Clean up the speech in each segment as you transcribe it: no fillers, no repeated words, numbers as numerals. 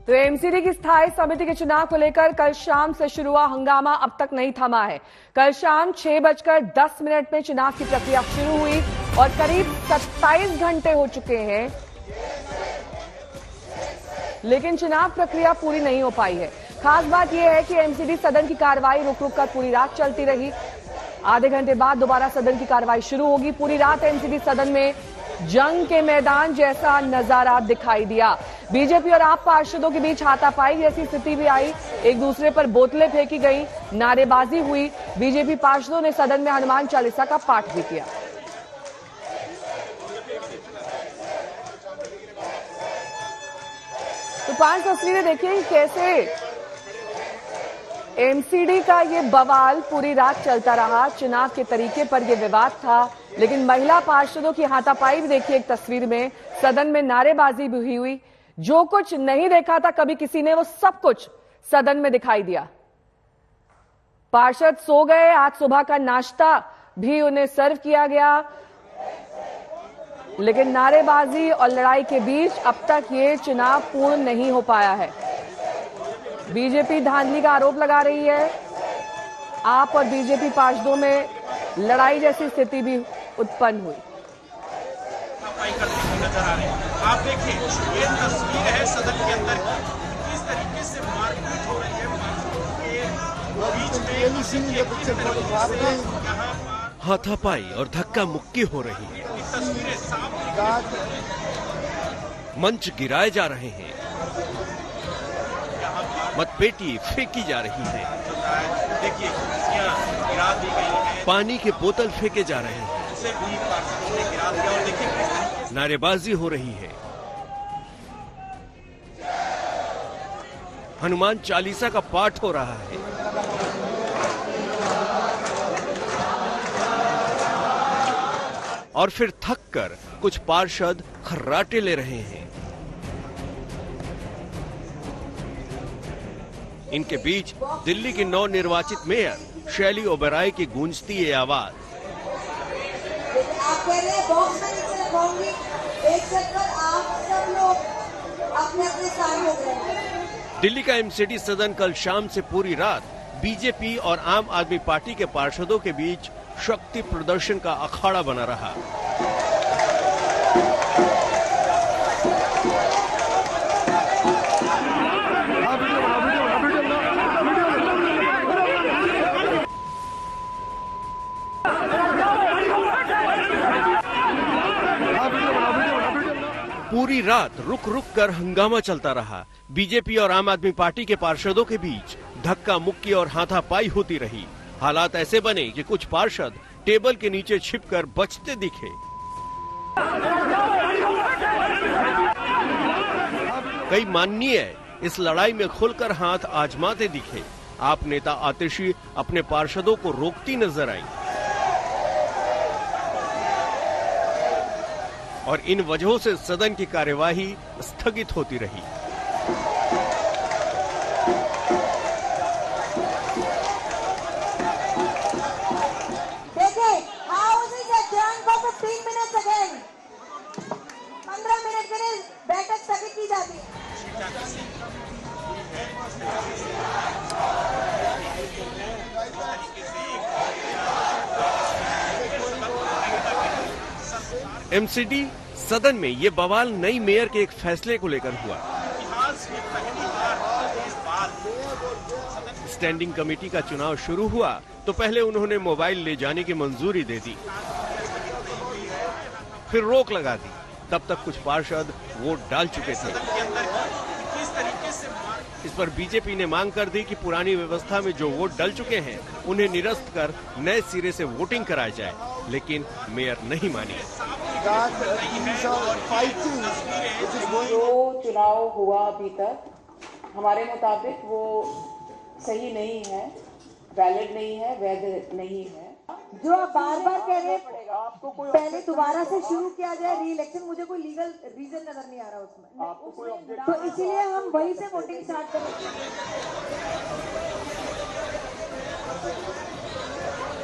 तो एमसीडी की स्थायी समिति के चुनाव को लेकर कल शाम से शुरू हुआ हंगामा अब तक नहीं थमा है। कल शाम 6:10 में चुनाव की प्रक्रिया शुरू हुई और करीब 27 घंटे हो चुके हैं, लेकिन चुनाव प्रक्रिया पूरी नहीं हो पाई है। खास बात यह है कि एमसीडी सदन की कार्रवाई रुक रुक कर पूरी रात चलती रही। आधे घंटे बाद दोबारा सदन की कार्रवाई शुरू होगी। पूरी रात एमसीडी सदन में जंग के मैदान जैसा नजारा दिखाई दिया। बीजेपी और आप पार्षदों के बीच हाथापाई जैसी स्थिति भी आई। एक दूसरे पर बोतलें फेंकी गई, नारेबाजी हुई। बीजेपी पार्षदों ने सदन में हनुमान चालीसा का पाठ भी किया। तो 5 तस्वीरें देखिए कैसे एमसीडी का ये बवाल पूरी रात चलता रहा। चुनाव के तरीके पर यह विवाद था, लेकिन महिला पार्षदों की हाथापाई भी देखिए एक तस्वीर में। सदन में नारेबाजी भी हुई। जो कुछ नहीं देखा था कभी किसी ने, वो सब कुछ सदन में दिखाई दिया। पार्षद सो गए। आज सुबह का नाश्ता भी उन्हें सर्व किया गया, लेकिन नारेबाजी और लड़ाई के बीच अब तक ये चुनाव पूर्ण नहीं हो पाया है। बीजेपी धांधली का आरोप लगा रही है। आप और बीजेपी पार्षदों में लड़ाई जैसी स्थिति भी उत्पन्न हुई। नजर आ रहे हैं। आप देखिए ये तस्वीर है सदन के अंदर की, किस तरीके से मारपीट हो रही है बीच में। हाथापाई और धक्का मुक्की हो रही है। तस्वीरें मंच गिराए जा रहे हैं, मतपेटी फेंकी जा रही है, देखिए गिरा दी गई है, पानी के बोतल फेंके जा रहे हैं, उसे भी पार्षदों ने गिरा दिया और देखिए नारेबाजी हो रही है। हनुमान चालीसा का पाठ हो रहा है। और फिर थक कर कुछ पार्षद खर्राटे ले रहे हैं। इनके बीच दिल्ली की नवनिर्वाचित मेयर शैली ओबेरॉय की गूंजती ये आवाज। आप कह रहे हैं बॉक्स में नीचे रखवाऊंगी, एक सेट पर आप सब लोग अपने अपने स्थान हो गए। दिल्ली का एमसीडी सदन कल शाम से पूरी रात बीजेपी और आम आदमी पार्टी के पार्षदों के बीच शक्ति प्रदर्शन का अखाड़ा बना रहा। पूरी रात रुक रुक कर हंगामा चलता रहा। बीजेपी और आम आदमी पार्टी के पार्षदों के बीच धक्का मुक्की और हाथापाई होती रही। हालात ऐसे बने कि कुछ पार्षद टेबल के नीचे छिपकर बचते दिखे। कई माननीय इस लड़ाई में खुलकर हाथ आजमाते दिखे। आप नेता आतिशी अपने पार्षदों को रोकती नजर आई और इन वजहों से सदन की कार्यवाही स्थगित होती रही। देखिए, house is adjourn for 15 minutes again. 15 minute के लिए बैठक स्थगित की जाती है। एमसीडी सदन में ये बवाल नई मेयर के एक फैसले को लेकर हुआ। स्टैंडिंग कमेटी का चुनाव शुरू हुआ तो पहले उन्होंने मोबाइल ले जाने की मंजूरी दे दी, फिर रोक लगा दी। तब तक कुछ पार्षद वोट डाल चुके थे। इस पर बीजेपी ने मांग कर दी कि पुरानी व्यवस्था में जो वोट डल चुके हैं उन्हें निरस्त कर नए सिरे से वोटिंग कराई जाए, लेकिन मेयर नहीं मानी। जो चुनाव हुआ अभी तक हमारे मुताबिक वो सही नहीं है, वैलिड नहीं है, वैध नहीं है। जो आप बार बार कह रहे हैं पहले दोबारा से शुरू किया जाए री इलेक्शन, मुझे कोई लीगल रीजन नजर नहीं आ रहा उसमें, तो इसीलिए हम वहीं से वोटिंग स्टार्ट करेंगे।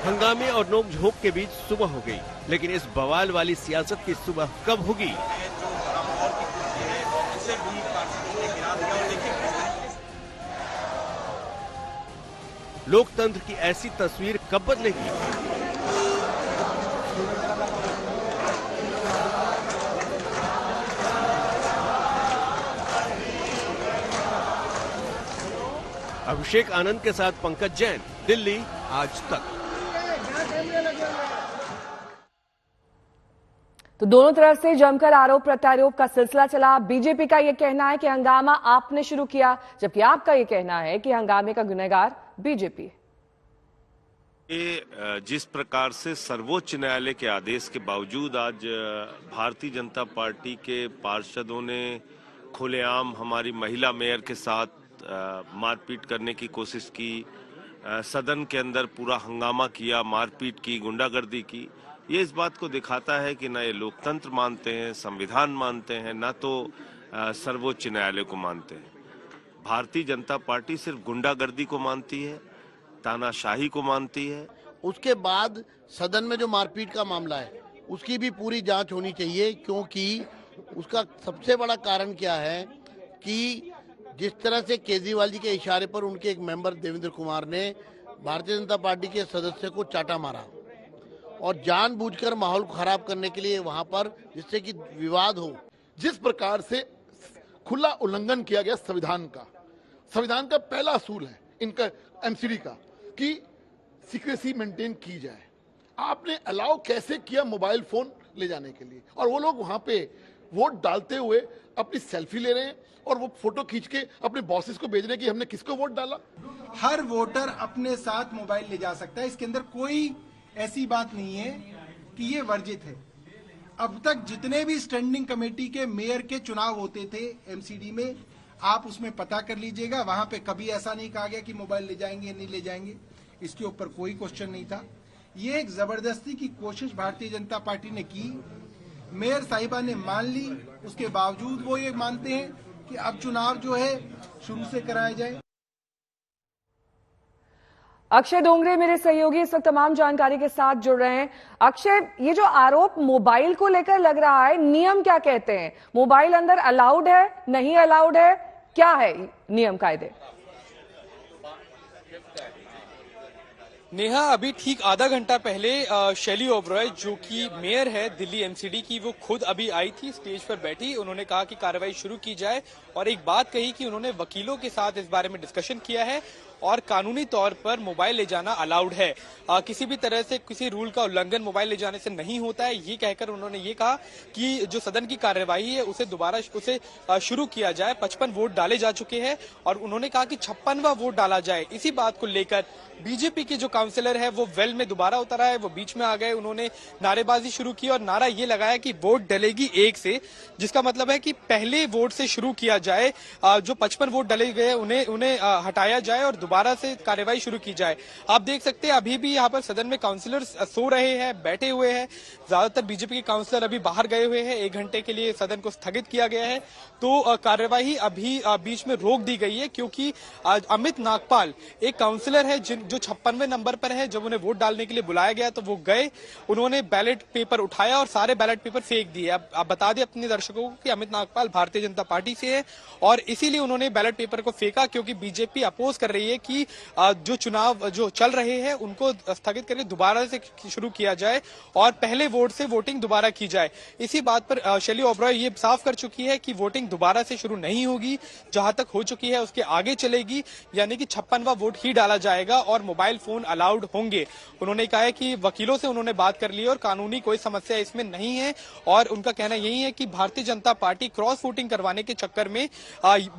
हंगामे और नोकझोंक के बीच सुबह हो गई, लेकिन इस बवाल वाली सियासत की सुबह कब होगी से भी पार्षदों ने गिरा दिया। और देखिए किस तरीके से लोकतंत्र की ऐसी तस्वीर कब बदलेगी? अभिषेक आनंद के साथ पंकज जैन, दिल्ली आज तक। तो दोनों तरफ से जमकर आरोप प्रत्यारोप का सिलसिला चला। बीजेपी का यह कहना है कि हंगामा आपने शुरू किया, जबकि आपका यह कहना है कि हंगामे का गुनहगार बीजेपी है। ये जिस प्रकार से सर्वोच्च न्यायालय के आदेश के बावजूद आज भारतीय जनता पार्टी के पार्षदों ने खुलेआम हमारी महिला मेयर के साथ मारपीट करने की कोशिश की, सदन के अंदर पूरा हंगामा किया, मारपीट की, गुंडागर्दी की, ये इस बात को दिखाता है कि ना ये लोकतंत्र मानते हैं, संविधान मानते हैं, ना तो सर्वोच्च न्यायालय को मानते हैं। भारतीय जनता पार्टी सिर्फ गुंडागर्दी को मानती है, तानाशाही को मानती है। उसके बाद सदन में जो मारपीट का मामला है उसकी भी पूरी जांच होनी चाहिए, क्योंकि उसका सबसे बड़ा कारण क्या है कि जिस तरह से केजरीवाल जी के इशारे पर उनके एक मेंबर देवेंद्र कुमार ने भारतीय जनता पार्टी के सदस्य को चाटा मारा और जानबूझकर माहौल खराब करने के लिए वहां पर, जिससे कि विवाद हो। जिस प्रकार से खुला उल्लंघन किया गया संविधान का पहला असूल है इनका एमसीडी का कि सीक्रेसी मेंटेन की जाए। आपने अलाउ कैसे किया मोबाइल फोन ले जाने के लिए, और वो लोग वहां पे वोट डालते हुए अपनी सेल्फी ले रहे हैं और वो फोटो खींच के अपने बॉसेस को भेज रहे हैं कि हमने किसको वोट डाला। हर वोटर अपने साथ मोबाइल ले जा सकता है, इसके अंदर कोई ऐसी बात नहीं है कि ये वर्जित है। अब तक जितने भी स्टैंडिंग कमेटी के मेयर के चुनाव होते थे एमसीडी में, आप उसमें पता कर लीजिएगा, वहां पे कभी ऐसा नहीं कहा गया कि मोबाइल ले जाएंगे नहीं ले जाएंगे, इसके ऊपर कोई क्वेश्चन नहीं था। ये एक जबरदस्ती की कोशिश भारतीय जनता पार्टी ने की, मेयर साहिबा ने मान ली, उसके बावजूद वो ये मानते हैं कि अब चुनाव जो है शुरू से कराया जाए। अक्षय डोंगरे मेरे सहयोगी इस वक्त तमाम जानकारी के साथ जुड़ रहे हैं। अक्षय, ये जो आरोप मोबाइल को लेकर लग रहा है, नियम क्या कहते हैं? मोबाइल अंदर अलाउड है, नहीं अलाउड है, क्या है नियम कायदे? नेहा, अभी ठीक आधा घंटा पहले शैली ओबरॉय जो कि मेयर है दिल्ली एमसीडी की, वो खुद अभी आई थी, स्टेज पर बैठी, उन्होंने कहा कि कार्रवाई शुरू की जाए और एक बात कही कि उन्होंने वकीलों के साथ इस बारे में डिस्कशन किया है और कानूनी तौर पर मोबाइल ले जाना अलाउड है। किसी भी तरह से किसी रूल का उल्लंघन मोबाइल ले जाने से नहीं होता है। ये कहकर उन्होंने ये कहा कि जो सदन की कार्यवाही है उसे दोबारा शुरू किया जाए। 55 वोट डाले जा चुके हैं और उन्होंने कहा कि 56वां वोट डाला जाए। इसी बात को लेकर बीजेपी के जो काउंसिलर है वो वेल में दोबारा उतर आए, वो बीच में आ गए, उन्होंने नारेबाजी शुरू की और नारा ये लगाया कि वोट डलेगी 1 से, जिसका मतलब है कि पहले वोट से शुरू किया जाए, जो 55 वोट डले गए उन्हें हटाया जाए और दोबारा से कार्यवाही शुरू की जाए। आप देख सकते हैं अभी भी यहाँ पर सदन में काउंसिलर सो रहे हैं, बैठे हुए हैं। ज्यादातर बीजेपी के काउंसिलर अभी बाहर गए हुए हैं, 1 घंटे के लिए सदन को स्थगित किया गया है। तो कार्यवाही अभी बीच में रोक दी गई है क्योंकि अमित नागपाल एक काउंसिलर है जो 56वें नंबर पर है। जब उन्हें वोट डालने के लिए बुलाया गया तो वो गए, उन्होंने बैलेट पेपर उठाया और सारे बैलेट पेपर फेंक दिए। अब बता दें अपने दर्शकों को कि अमित नागपाल भारतीय जनता पार्टी से है और इसीलिए उन्होंने बैलेट पेपर को फेंका क्योंकि बीजेपी अपोज कर रही है कि जो चुनाव जो चल रहे हैं उनको स्थगित करके दोबारा से शुरू किया जाए और पहले वोट से वोटिंग दोबारा की जाए। इसी बात पर शैली ओबरॉय ये साफ कर चुकी है कि वोटिंग दोबारा से शुरू नहीं होगी, जहां तक हो चुकी है उसके आगे चलेगी, यानी कि 56वां वोट ही डाला जाएगा और मोबाइल फोन अलाउड होंगे। उन्होंने कहा है कि वकीलों से उन्होंने बात कर ली और कानूनी कोई समस्या इसमें नहीं है और उनका कहना यही है कि Bharatiya Janata party cross voting करवाने के चक्कर में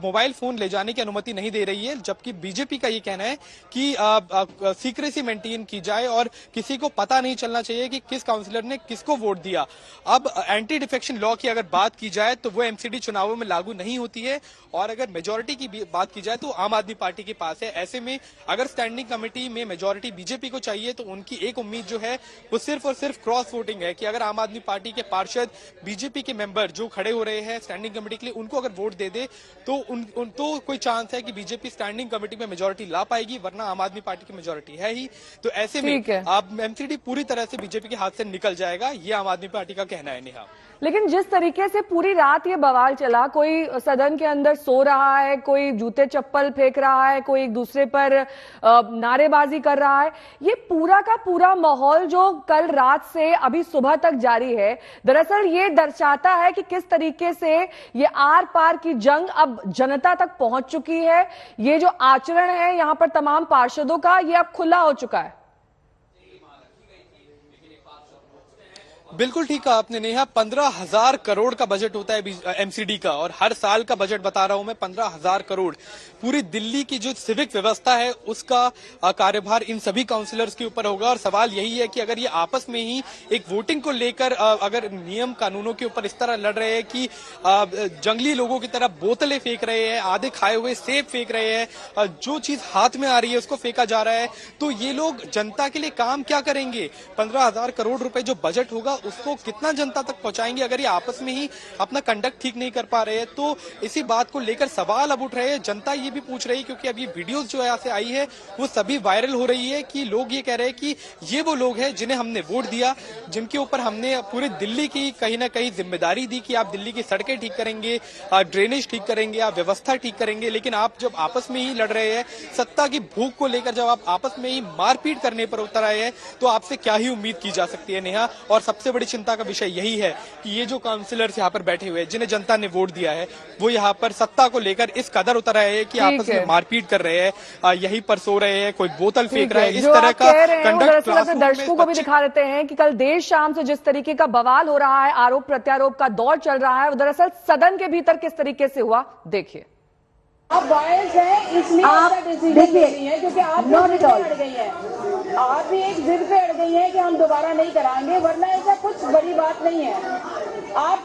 मोबाइल फोन ले जाने की अनुमति नहीं दे रही है, जबकि बीजेपी का ये कहना है कि सीक्रेसी मेंटेन की जाए और किसी को पता नहीं चलना चाहिए कि किस काउंसिलर ने किसको वोट दिया। अब एंटी डिफेक्शन लॉ की अगर बात की जाए तो वो एमसीडी चुनावों में लागू नहीं होती है और अगर मेजोरिटी की बात की जाए तो आम आदमी पार्टी के पास है। ऐसे में अगर स्टैंडिंग कमेटी में मेजोरिटी बीजेपी को चाहिए तो उनकी एक उम्मीद जो है वो सिर्फ और सिर्फ क्रॉस वोटिंग है कि अगर आम आदमी पार्टी के पार्षद बीजेपी के मेंबर जो खड़े हो रहे हैं स्टैंडिंग कमेटी के लिए उनको अगर वोट दे दे तो कोई चांस है कि बीजेपी स्टैंडिंग कमेटी में मेजोरिटी मेजोरिटी ला पाएगी, वरना आम आदमी पार्टी की मेजोरिटी है ही। तो ऐसे में अब एमसीडी पूरी तरह से बीजेपी के हाथ से निकल जाएगा, ये आम आदमी पार्टी का कहना है। नेहा, लेकिन जिस तरीके से पूरी रात ये बवाल चला, कोई सदन के अंदर सो रहा है, कोई जूते चप्पल फेंक रहा है, कोई एक दूसरे पर नारेबाजी कर रहा है, ये पूरा का पूरा माहौल जो कल रात से अभी सुबह तक जारी है, दरअसल ये दर्शाता है कि किस तरीके से ये आर पार की जंग अब जनता तक पहुंच चुकी है। ये जो आचरण है यहां पर तमाम पार्षदों का, ये अब खुला हो चुका है। बिल्कुल ठीक कहा आपने नेहा। 15,000 करोड़ का बजट होता है एमसीडी का, और हर साल का बजट बता रहा हूं मैं, 15,000 करोड़। पूरी दिल्ली की जो सिविक व्यवस्था है उसका कार्यभार इन सभी काउंसिलर्स के ऊपर होगा। और सवाल यही है कि अगर ये आपस में ही एक वोटिंग को लेकर अगर नियम कानूनों के ऊपर इस तरह लड़ रहे हैं कि जंगली लोगों की तरह बोतलें फेंक रहे हैं, आधे खाए हुए सेब फेंक रहे हैं, जो चीज हाथ में आ रही है उसको फेंका जा रहा है, तो ये लोग जनता के लिए काम क्या करेंगे? 15,000 करोड़ रुपए जो बजट होगा उसको कितना जनता तक पहुंचाएंगे? अगर ये आपस में ही अपना कंडक्ट ठीक नहीं कर पा रहे हैं, तो इसी बात को लेकर सवाल अब उठ रहे हैं। जनता ये भी पूछ रही है, क्योंकि अब ये वीडियोस जो यहाँ से आई है वो सभी वायरल हो रही है, कि लोग ये कह रहे हैं कि ये वो लोग हैं जिन्हें हमने वोट दिया, जिनके ऊपर हमने पूरे दिल्ली की कहीं ना कहीं जिम्मेदारी दी कि आप दिल्ली की सड़कें ठीक करेंगे, ड्रेनेज ठीक करेंगे, आप व्यवस्था ठीक करेंगे, लेकिन आप जब आपस में ही लड़ रहे हैं, सत्ता की भूख को लेकर जब आप आपस में ही मारपीट करने पर उतर आए हैं, तो आपसे क्या ही उम्मीद की जा सकती है नेहा। और सबसे बड़ी चिंता का विषय यही है कि ये जो काउंसिलर्स यहाँ पर बैठे हुए हैं, जिन्हें जनता ने वोट दिया है, वो यहाँ पर सत्ता को लेकर इस कदर उतर आए हैं कि आपस में मारपीट कर रहे हैं, यहीं पर सो रहे हैं, कोई बोतल फेंक रहा है, इस तरह का कंडक्ट अपने दर्शकों को भी दिखा देते हैं कि कल देर शाम से जिस तरीके का बवाल हो रहा है, आरोप प्रत्यारोप का दौर चल रहा है, वो दरअसल सदन के भीतर किस तरीके से हुआ, देखिए। आप बायस हैं, इसलिए आप डिसीजन ले रही हैं, क्योंकि आप जिद पे अड़ गई हैं। आप भी एक जिद पे अड़ गई हैं कि हम दोबारा नहीं कराएंगे, वरना ऐसा कुछ बड़ी बात नहीं है। आप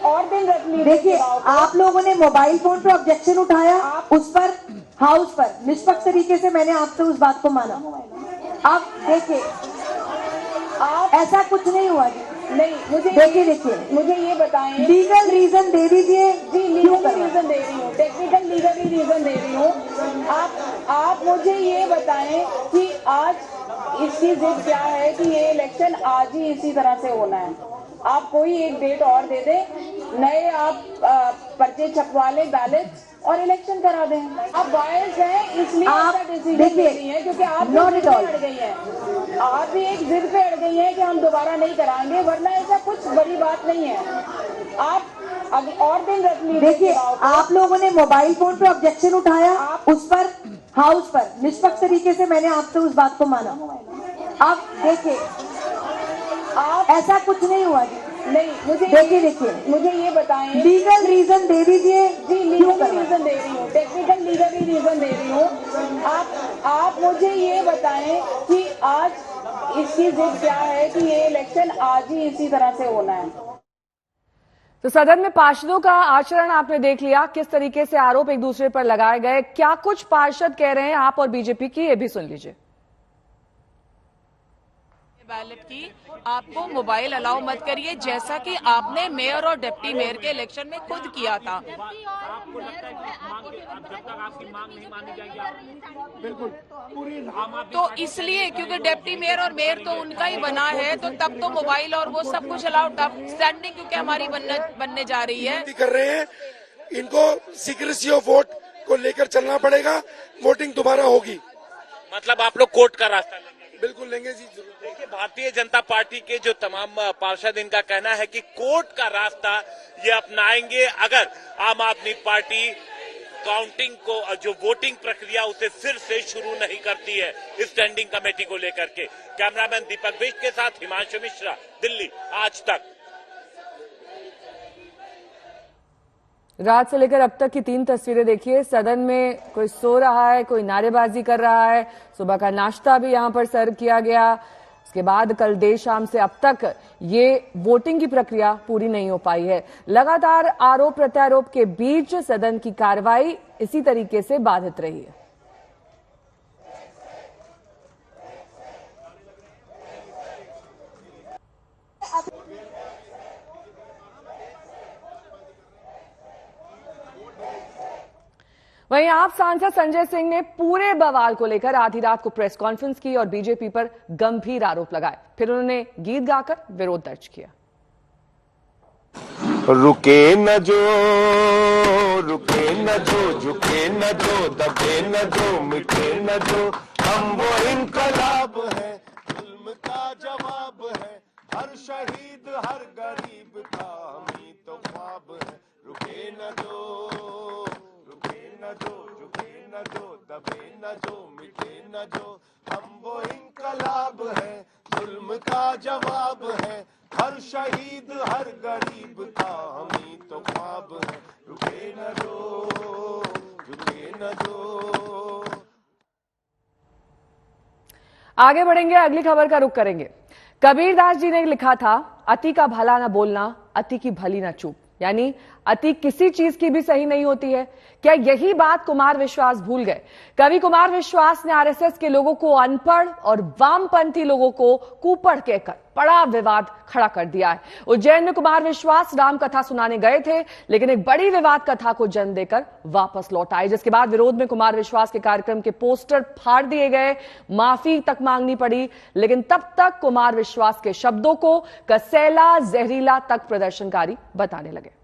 और दिन रख लीजिए। देखिए, आप लोगों ने मोबाइल फोन पर ऑब्जेक्शन उठाया, उस पर हाउस पर निष्पक्ष तरीके से मैंने आपसे उस बात को माना। अब देखिए, आप ऐसा कुछ नहीं हुआ जी। नहीं, देखिए मुझे ये बताएं, लीगल रीजन दे दीजिए। जी, लीगल रीजन दे रही हूँ, टेक्निकल लीगल रीजन दे रही हूँ। आप मुझे ये बताएं कि आज इसकी जिद क्या है कि ये इलेक्शन आज ही इसी तरह से होना है। आप कोई एक डेट और दे दें, नए आप पर्चे छपवा लें, बैलेट, और इलेक्शन करा दें। आप बायस हैं, इसलिए ऐसा डिसीजन ले रही हैं, क्योंकि आप जिद पे अड़ गई हैं। आप भी एक जिद पे अड़ गई हैं कि हम दोबारा नहीं कराएंगे, वरना ऐसा कुछ बड़ी बात नहीं है। आप और दिन रख लीजिए। देखिए, आप लोगों ने मोबाइल फोन पर ऑब्जेक्शन उठाया, उस पर हाउस पर निष्पक्ष तरीके से मैंने आपसे उस बात को माना। अब देखिए, आप ऐसा कुछ नहीं हुआ जी। नहीं, देखिए मुझे ये बताएं, लीगल रीजन दे दीजिए। जी, लीगल रीजन दे रही हूँ, टेक्निकल लीगल रीजन दे रही हूँ। आप मुझे ये बताएं कि आज इसकी जिद क्या है कि ये इलेक्शन आज ही इसी तरह से होना है। तो सदन में पार्षदों का आचरण आपने देख लिया, किस तरीके से आरोप एक दूसरे पर लगाए गए। क्या कुछ पार्षद कह रहे हैं आप और बीजेपी की, ये भी सुन लीजिए। बैलेट की आपको मोबाइल अलाउ मत करिए, जैसा कि आपने मेयर और डिप्टी मेयर के इलेक्शन में खुद किया था। आपको लगता है कि जब तक आपकी मांग नहीं मानी जाएगी, बिल्कुल पूरी तो इसलिए क्योंकि डिप्टी मेयर और मेयर तो उनका ही बना है, तो तब तो मोबाइल और वो सब कुछ अलाउड था। स्टैंडिंग क्योंकि हमारी बनने जा रही है, कर रहे हैं, इनको सीक्रेसी ऑफ वोट को लेकर चलना पड़ेगा। वोटिंग दोबारा होगी। मतलब आप लोग कोर्ट का रास्ता लेंगे? बिल्कुल लेंगे जी। देखिए, भारतीय जनता पार्टी के जो तमाम पार्षद, इनका कहना है कि कोर्ट का रास्ता ये अपनाएंगे अगर आम आदमी पार्टी काउंटिंग को, जो वोटिंग प्रक्रिया, उसे फिर से शुरू नहीं करती है स्टैंडिंग कमेटी को लेकर के। कैमरामैन दीपक बिष्ट के साथ हिमांशु मिश्रा, दिल्ली आज तक। रात से लेकर अब तक की 3 तस्वीरें देखिए। सदन में कोई सो रहा है, कोई नारेबाजी कर रहा है, सुबह का नाश्ता भी यहां पर सर्व किया गया। उसके बाद कल देर शाम से अब तक ये वोटिंग की प्रक्रिया पूरी नहीं हो पाई है। लगातार आरोप प्रत्यारोप के बीच सदन की कार्रवाई इसी तरीके से बाधित रही है। वहीं आप सांसद संजय सिंह ने पूरे बवाल को लेकर आधी रात को प्रेस कॉन्फ्रेंस की और बीजेपी पर गंभीर आरोप लगाए। फिर उन्होंने गीत गाकर विरोध दर्ज किया। रुके न जो, झुके न जो, दबे न जो, मिटे न जो, हम वो इनकलाब है, जुल्म का जवाब है, हर शहीद हर गरीब का हम ही तो ख्वाब है। रुके न जो, झुके न जो, दबे न जो, मिटे न जो, हम वो इनकलाब है, जुल्म का जवाब है, हर शहीद हर गरीब का हम ही तो ख्वाब है। रुके न जो, झुके न जो। आगे बढ़ेंगे, अगली खबर का रुख करेंगे। कबीरदास जी ने लिखा था, अति का भला ना बोलना, अति की भली ना चूप। यानी अति किसी चीज की भी सही नहीं होती है। क्या यही बात कुमार विश्वास भूल गए? कवि कुमार विश्वास ने आरएसएस के लोगों को अनपढ़ और वामपंथी लोगों को कुपढ़ कहकर बड़ा विवाद खड़ा कर दिया है। उज्जैन में कुमार विश्वास राम कथा सुनाने गए थे, लेकिन एक बड़ी विवाद कथा को जन्म देकर वापस लौट आए, जिसके बाद विरोध में कुमार विश्वास के कार्यक्रम के पोस्टर फाड़ दिए गए, माफी तक मांगनी पड़ी। लेकिन तब तक कुमार विश्वास के शब्दों को कसैला जहरीला तक प्रदर्शनकारी बताने लगे।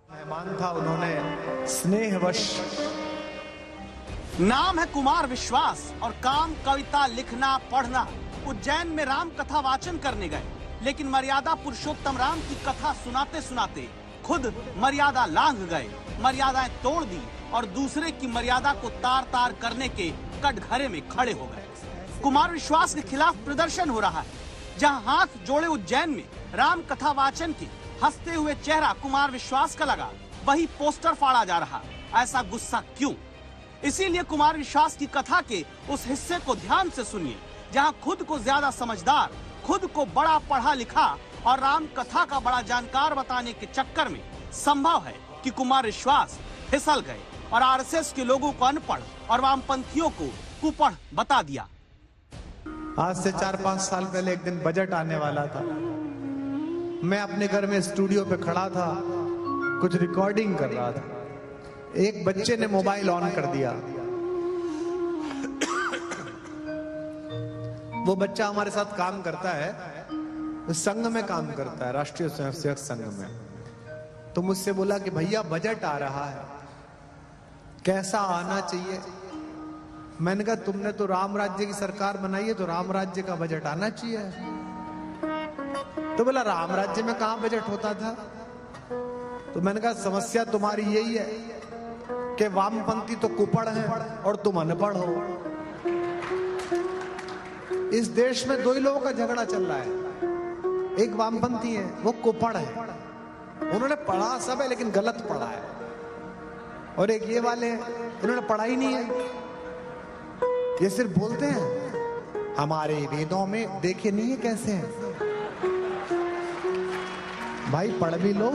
मेहमान था, उन्होंने स्नेहवश। नाम है कुमार विश्वास और काम कविता लिखना पढ़ना। उज्जैन में राम कथा वाचन करने गए, लेकिन मर्यादा पुरुषोत्तम राम की कथा सुनाते सुनाते खुद मर्यादा लांघ गए, मर्यादाएं तोड़ दी और दूसरे की मर्यादा को तार तार करने के कटघरे में खड़े हो गए। कुमार विश्वास के खिलाफ प्रदर्शन हो रहा है। जहां हाथ जोड़े उज्जैन में राम कथा वाचन के हंसते हुए चेहरा कुमार विश्वास का लगा, वही पोस्टर फाड़ा जा रहा। ऐसा गुस्सा क्यों? इसीलिए कुमार विश्वास की कथा के उस हिस्से को ध्यान से सुनिए, जहां खुद को ज्यादा समझदार, खुद को बड़ा पढ़ा लिखा और राम कथा का बड़ा जानकार बताने के चक्कर में संभव है कि कुमार विश्वास फिसल गए और आरएसएस के लोगों को अनपढ़ और वामपंथियों को कुपढ़ बता दिया। आज से 4-5 साल पहले एक दिन बजट आने वाला था। मैं अपने घर में स्टूडियो पे खड़ा था, कुछ रिकॉर्डिंग कर रहा था। एक बच्चे ने मोबाइल ऑन कर दिया। वो बच्चा हमारे साथ काम करता है, संघ में काम करता है, राष्ट्रीय स्वयंसेवक संघ में। तो मुझसे बोला कि भैया बजट आ रहा है, कैसा आना चाहिए। मैंने कहा तुमने तो राम राज्य की सरकार बनाई है, तो राम राज्य का बजट आना चाहिए। तो बोला राम राज्य में कहां बजट होता था। तो मैंने कहा समस्या तुम्हारी यही है कि वामपंथी तो कुपढ़ है और तुम अनपढ़ हो। इस देश में दो ही लोगों का झगड़ा चल रहा है। एक वामपंथी है, वो कुपढ़ है, उन्होंने पढ़ा सब है लेकिन गलत पढ़ा है। और एक ये वाले हैं, इन्होंने पढ़ा ही नहीं है, ये सिर्फ बोलते हैं। हमारे वेदों में देखे नहीं है कैसे हैं। भाई पढ़ भी लो।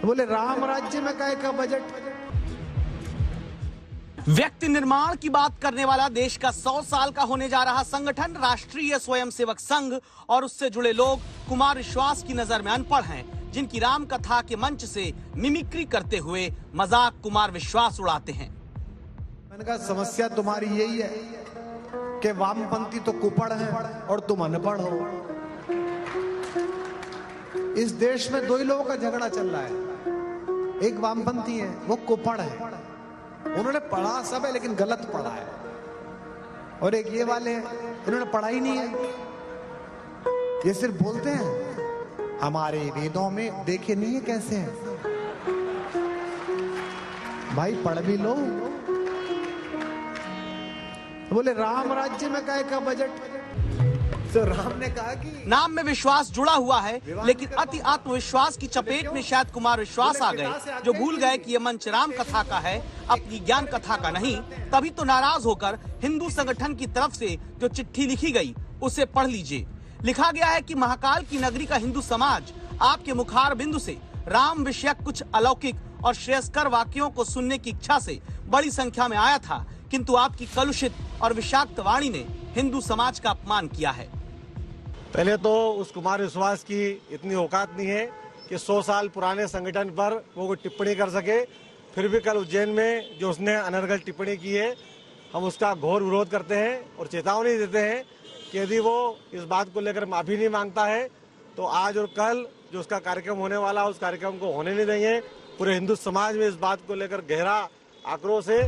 बोले राम राज्य में काहे का बजट। व्यक्ति निर्माण की बात करने वाला देश का 100 साल का होने जा रहा संगठन राष्ट्रीय स्वयंसेवक संघ और उससे जुड़े लोग कुमार विश्वास की नजर में अनपढ़ हैं, जिनकी राम कथा के मंच से मिमिक्री करते हुए मजाक कुमार विश्वास उड़ाते हैं। मैंने कहा समस्या तुम्हारी यही है कि वामपंथी तो कुपढ़ है और तुम अनपढ़ हो। इस देश में दो ही लोगों का झगड़ा चल रहा है। एक वामपंथी है, वो कुपढ़ है, उन्होंने पढ़ा सब है लेकिन गलत पढ़ा है। और एक ये वाले हैं, इन्होंने पढ़ा ही नहीं है, ये सिर्फ बोलते हैं। हमारे वेदों में देखे नहीं है कैसे हैं। भाई पढ़ भी लो। बोले राम राज्य में काहे का बजट। तो राम ने कहा कि नाम में विश्वास जुड़ा हुआ है, लेकिन अति आत्मविश्वास की चपेट में शायद कुमार विश्वास आ गए, जो भूल गए कि यह मंच राम कथा का है, अपनी ज्ञान कथा का नहीं। तभी तो नाराज होकर हिंदू संगठन की तरफ से जो चिट्ठी लिखी गई उसे पढ़ लीजिए। लिखा गया है कि महाकाल की नगरी का हिंदू समाज आपके मुखार बिंदु से राम विषयक कुछ अलौकिक और श्रेयस्कर वाक्यों को सुनने की इच्छा से बड़ी संख्या में आया था, किंतु आपकी कलुषित और विषाक्त वाणी ने हिंदू समाज का अपमान किया है। पहले तो उस कुमार विश्वास की इतनी औकात नहीं है कि 100 साल पुराने संगठन पर वो कोई टिप्पणी कर सके। फिर भी कल उज्जैन में जो उसने अनर्गल टिप्पणी की है, हम उसका घोर विरोध करते हैं और चेतावनी देते हैं कि यदि वो इस बात को लेकर माफी नहीं मांगता है तो आज और कल जो उसका कार्यक्रम होने वाला है उस कार्यक्रम को होने नहीं देंगे। पूरे हिंदू समाज में इस बात को लेकर गहरा आक्रोश है।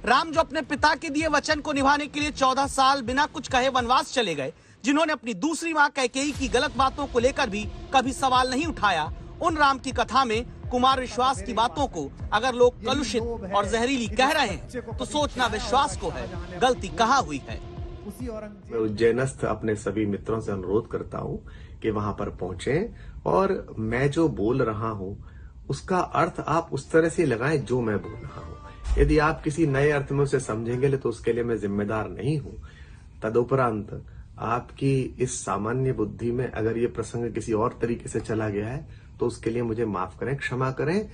राम जो अपने पिता के दिए वचन को निभाने के लिए 14 साल बिना कुछ कहे वनवास चले गए, जिन्होंने अपनी दूसरी मां कैकेयी की गलत बातों को लेकर भी कभी सवाल नहीं उठाया, उन राम की कथा में कुमार विश्वास की बातों को अगर लोग कलुषित और जहरीली कह रहे हैं तो सोचना विश्वास को है, गलती कहाँ हुई है। मैं उज्जैनस्थ अपने सभी मित्रों से अनुरोध करता हूं कि वहां पर पहुंचें और मैं जो बोल रहा हूं उसका अर्थ आप उस तरह से लगाएं जो मैं बोल रहा हूं। यदि आप किसी नए अर्थ में उसे समझेंगे तो उसके लिए मैं जिम्मेदार नहीं हूं। तदुपरांत आपकी इस सामान्य बुद्धि में अगर ये प्रसंग किसी और तरीके से चला गया है तो उसके लिए मुझे माफ करें, क्षमा करें।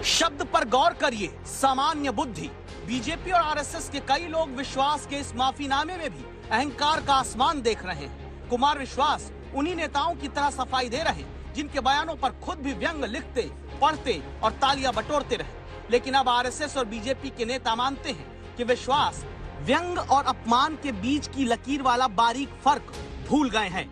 शब्द पर गौर करिए, सामान्य बुद्धि। बीजेपी और आरएसएस के कई लोग विश्वास के इस माफीनामे में भी अहंकार का आसमान देख रहे हैं। कुमार विश्वास उन्हीं नेताओं की तरह सफाई दे रहे हैं जिनके बयानों पर खुद भी व्यंग लिखते, पढ़ते और तालियां बटोरते रहे। लेकिन अब आरएसएस और बीजेपी के नेता मानते हैं कि विश्वास व्यंग और अपमान के बीच की लकीर वाला बारीक फर्क भूल गए हैं।